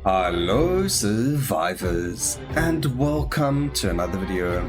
Hello survivors, and welcome to another video.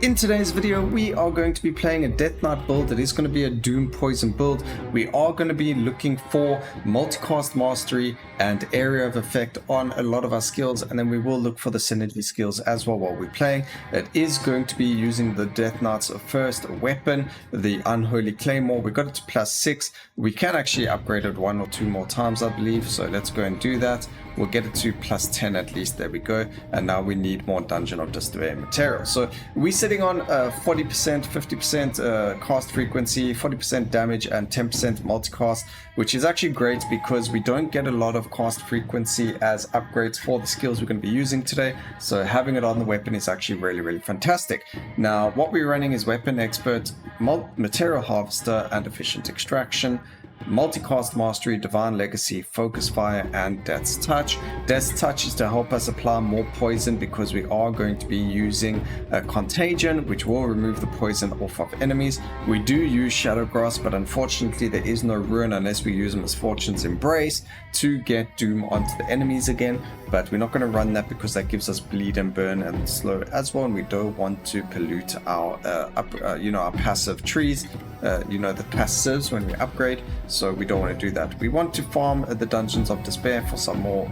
In today's video, we are going to be playing a Death Knight build that is going to be a Doom Poison build. We are going to be looking for multicast mastery and area of effect on a lot of our skills, and then we will look for the synergy skills as well while we're playing. It is going to be using the Death Knight's first weapon, the Unholy Claymore. We got it to +6. We can actually upgrade it 1 or 2 more times, I believe, so let's go and do that. We'll get it to +10 at least. There we go. And now we need more Dungeon of Despair material. So we're sitting on 40%, 50% cast frequency, 40% damage, and 10% multicast, which is actually great because we don't get a lot of cast frequency as upgrades for the skills we're going to be using today. So having it on the weapon is actually really fantastic. Now, what we're running is Weapon Expert, Material Harvester, and Efficient Extraction. Multicast Mastery, Divine Legacy, Focus Fire, and Death's Touch. Death's Touch is to help us apply more poison because we are going to be using a Contagion, which will remove the poison off of enemies. We do use Shadow Grasp, but unfortunately there is no rune unless we use Misfortune's Embrace to get Doom onto the enemies again. But we're not going to run that because that gives us bleed and burn and slow as well, and we don't want to pollute our our passive trees, the passives when we upgrade. So we don't want to do that. We want to farm the Dungeons of Despair for some more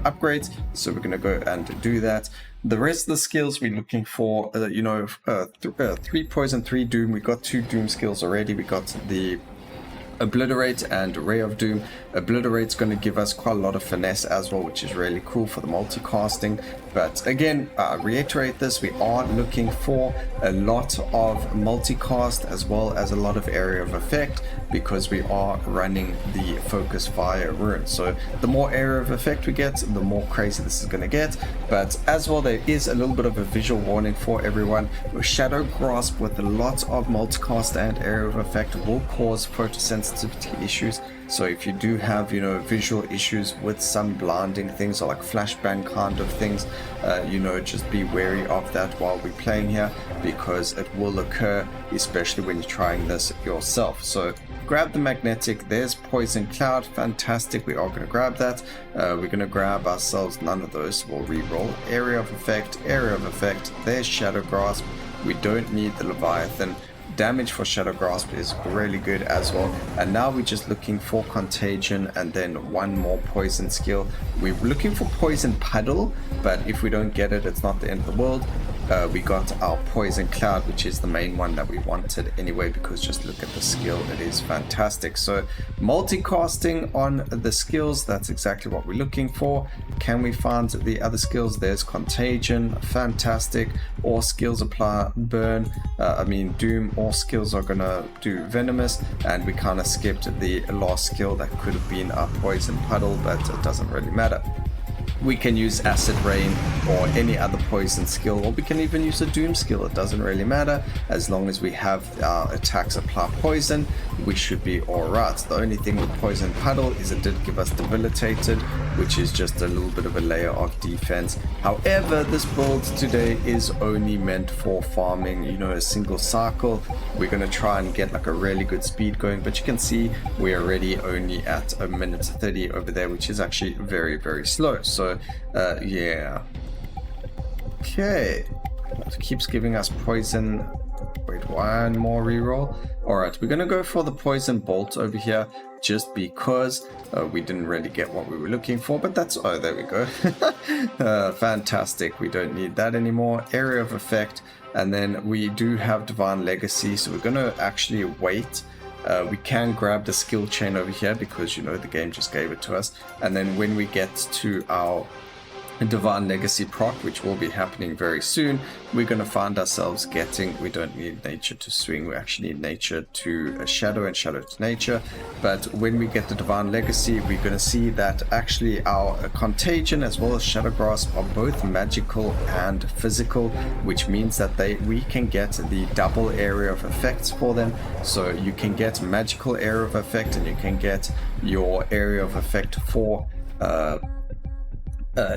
upgrades, so we're going to go and do that. The rest of the skills we're looking for 3 poison, 3 doom. We got 2 doom skills already. We got the Obliterate and Ray of Doom. Obliterate's going to give us quite a lot of finesse as well, which is really cool for the multicasting. But again, reiterate this, we are looking for a lot of multicast as well as a lot of area of effect because we are running the Focus Fire rune. So the more area of effect we get, the more crazy this is going to get. But as well, there is a little bit of a visual warning for everyone. Shadow Grasp with a lot of multicast and area of effect will cause photosensitivity issues. So if you do have, visual issues with some blinding things or like flashbang kind of things, just be wary of that while we're playing here because it will occur, especially when you're trying this yourself. So grab the magnetic. There's Poison Cloud. Fantastic. We are going to grab that. We're going to grab ourselves none of those. We'll re-roll. Area of effect. Area of effect. There's Shadow Grasp. We don't need the Leviathan. Damage for Shadow Grasp is really good as well. And now we're just looking for Contagion and then 1 more poison skill. We're looking for Poison Puddle, but if we don't get it, it's not the end of the world. We got our Poison Cloud, which is the main one that we wanted anyway, because just look at the skill, it is fantastic. So multicasting on the skills, that's exactly what we're looking for. Can we find the other skills? There's Contagion, fantastic. All skills apply burn, Doom. All skills are gonna do Venomous, and we kind of skipped the last skill that could have been our Poison Puddle, but it doesn't really matter. We can use Acid Rain or any other poison skill, or we can even use a Doom skill. It doesn't really matter. As long as we have our attacks apply poison, we should be alright. The only thing with Poison Puddle is it did give us Debilitated, which is just a little bit of a layer of defense. However, this build today is only meant for farming, a single cycle. We're going to try and get like a really good speed going, but you can see we're already only at 1:30 over there, which is actually very slow. So yeah, okay, it keeps giving us poison. Wait, 1 more reroll. All right, we're gonna go for the Poison Bolt over here just because we didn't really get what we were looking for, but that's, oh, there we go. Fantastic. We don't need that anymore. Area of effect, and then we do have Divine Legacy, so we're gonna actually wait. We can grab the skill chain over here because the game just gave it to us, and then when we get to our Divine Legacy proc, which will be happening very soon, we're going to find ourselves getting, we don't need nature to swing, we actually need nature to shadow and shadow to nature. But when we get the Divine Legacy, we're going to see that actually our Contagion as well as Shadow Grasp are both magical and physical, which means that we can get the double area of effects for them. So you can get magical area of effect and you can get your area of effect for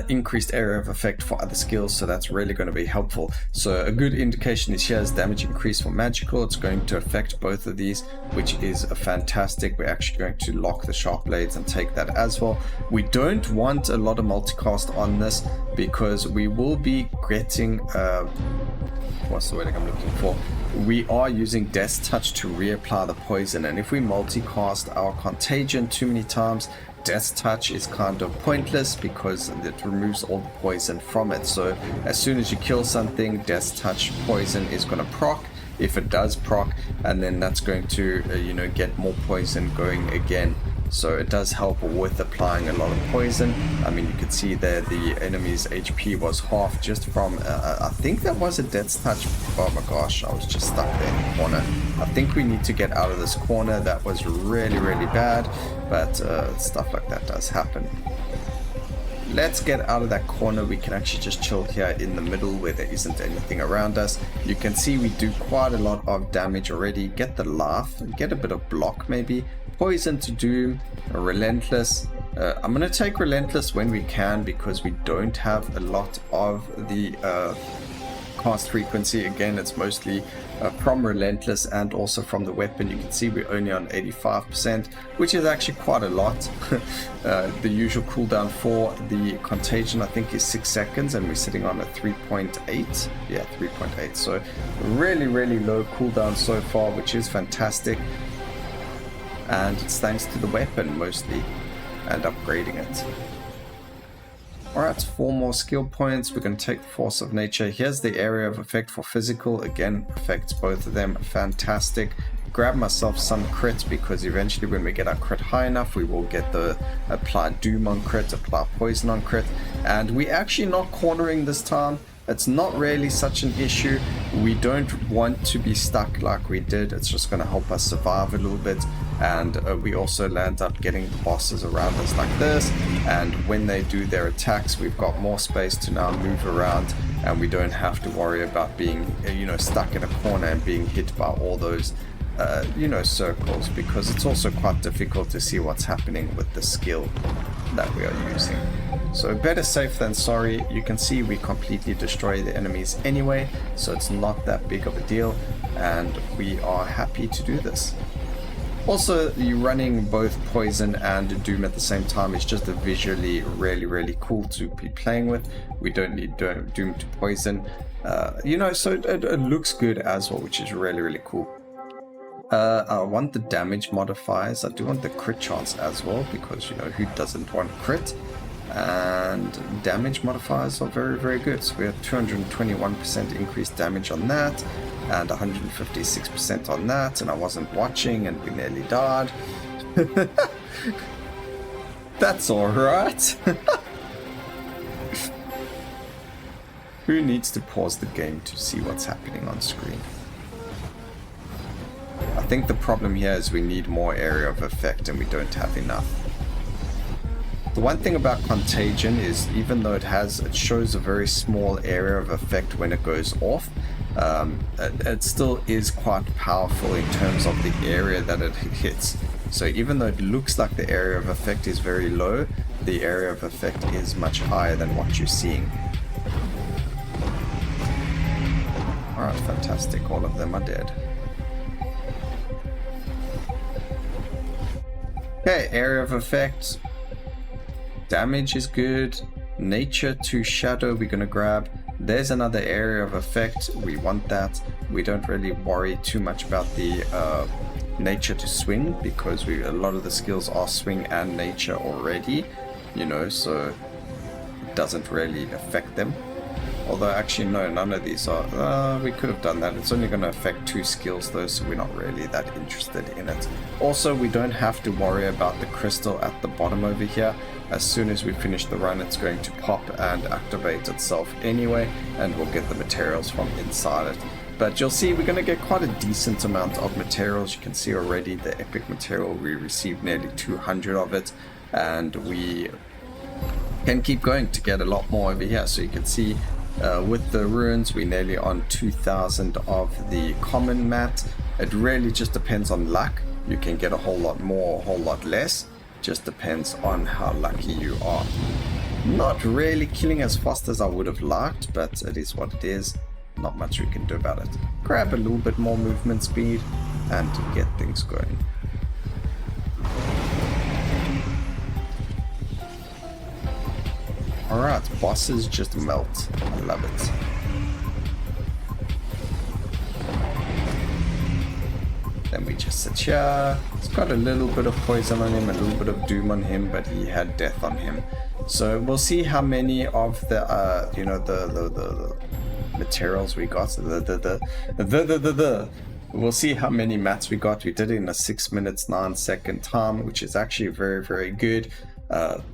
increased area of effect for other skills, so that's really going to be helpful. So a good indication is here is damage increase for magical. It's going to affect both of these, which is a fantastic. We're actually going to lock the sharp blades and take that as well. We don't want a lot of multicast on this because we will be getting what's the word I'm looking for? We are using Death's Touch to reapply the poison, and if we multicast our Contagion too many times, Death's Touch is kind of pointless because it removes all the poison from it. So as soon as you kill something, Death's Touch poison is going to proc, if it does proc, and then that's going to get more poison going again. So it does help with applying a lot of poison. I mean, you can see there the enemy's HP was half just from I think that was a Death's Touch. Oh my gosh, I was just stuck there in the corner. I think we need to get out of this corner. That was really bad, but stuff like that does happen. Let's get out of that corner. We can actually just chill here in the middle where there isn't anything around us. You can see we do quite a lot of damage already. Get the laugh, get a bit of block maybe. Poison to Doom, Relentless. I'm going to take Relentless when we can because we don't have a lot of the cast frequency. Again, it's mostly from Relentless and also from the weapon. You can see we're only on 85%, which is actually quite a lot. The usual cooldown for the Contagion I think is 6 seconds, and we're sitting on a 3.8. Yeah, 3.8. So really low cooldown so far, which is fantastic. And it's thanks to the weapon mostly and upgrading it. Alright, 4 more skill points. We're going to take the Force of Nature. Here's the area of effect for physical. Again, affects both of them. Fantastic. Grab myself some crits because eventually when we get our crit high enough, we will get the apply Doom on crit, apply Poison on crit. And we're actually not cornering this time. It's not really such an issue. We don't want to be stuck like we did. It's just going to help us survive a little bit. And we also land up getting the bosses around us like this. And when they do their attacks, we've got more space to now move around. And we don't have to worry about being, stuck in a corner and being hit by all those, circles. Because it's also quite difficult to see what's happening with the skill that we are using. So better safe than sorry. You can see we completely destroy the enemies anyway, so it's not that big of a deal, and we are happy to do this. Also, you running both Poison and Doom at the same time is just a visually really cool to be playing with. We don't need Doom to Poison, so it looks good as well, which is really cool. I want the damage modifiers. I do want the crit chance as well, because who doesn't want crit? And damage modifiers are very good. So we have 221% increased damage on that and 156% on that, and I wasn't watching and we nearly died. That's alright. Who needs to pause the game to see what's happening on screen? I think the problem here is we need more area of effect and we don't have enough. The one thing about Contagion is even though it shows a very small area of effect when it goes off, it still is quite powerful in terms of the area that it hits. So even though it looks like the area of effect is very low, the area of effect is much higher than what you're seeing. Alright, fantastic. All of them are dead. Okay, area of effect. Damage is good. Nature to shadow we're going to grab. There's another area of effect. We want that. We don't really worry too much about the nature to swing, because a lot of the skills are swing and nature already, so it doesn't really affect them. Although actually no, none of these are. We could have done that. It's only going to affect 2 skills though, so we're not really that interested in it. Also, we don't have to worry about the crystal at the bottom over here. As soon as we finish the run, it's going to pop and activate itself anyway, and we'll get the materials from inside it. But you'll see we're going to get quite a decent amount of materials. You can see already the epic material, we received nearly 200 of it, and we can keep going to get a lot more over here. So you can see with the runes, we're nearly on 2,000 of the common mat. It really just depends on luck. You can get a whole lot more, a whole lot less. Just depends on how lucky you are. Not really killing as fast as I would have liked, but it is what it is. Not much we can do about it. Grab a little bit more movement speed and get things going. Alright, bosses just melt. I love it. Then we just sit here. It's got a little bit of poison on him, a little bit of doom on him, but he had death on him. So we'll see how many of the you know, the materials we got. We'll see how many mats we got. We did it in a 6 minutes 9 second time, which is actually very, very good.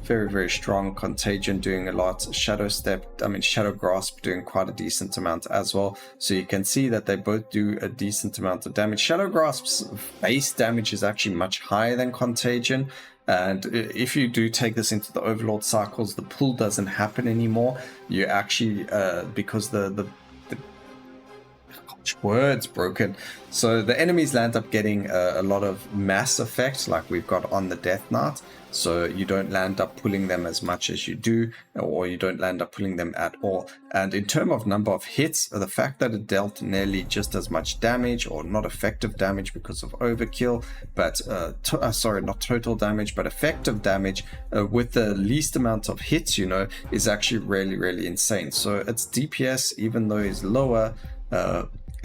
Very, very strong. Contagion doing a lot. Shadow Grasp doing quite a decent amount as well. So you can see that they both do a decent amount of damage. Shadow Grasp's base damage is actually much higher than Contagion. And if you do take this into the Overlord cycles, the pull doesn't happen anymore. You actually, because the words broken, so the enemies land up getting a lot of mass effect like we've got on the Death Knight, so you don't land up pulling them as much as you do, or you don't land up pulling them at all. And in terms of number of hits, the fact that it dealt nearly just as much damage, or not effective damage because of overkill, but sorry, not total damage but effective damage, with the least amount of hits, you know, is actually really, really insane. So its DPS, even though it's lower,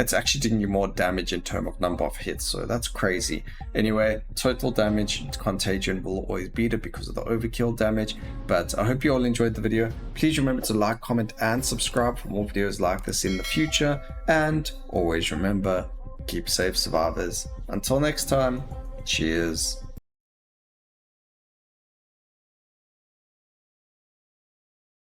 it's actually doing you more damage in terms of number of hits, so that's crazy. Anyway, total damage, Contagion will always beat it because of the overkill damage. But I hope you all enjoyed the video. Please remember to like, comment and subscribe for more videos like this in the future, and always remember, keep safe survivors. Until next time, cheers.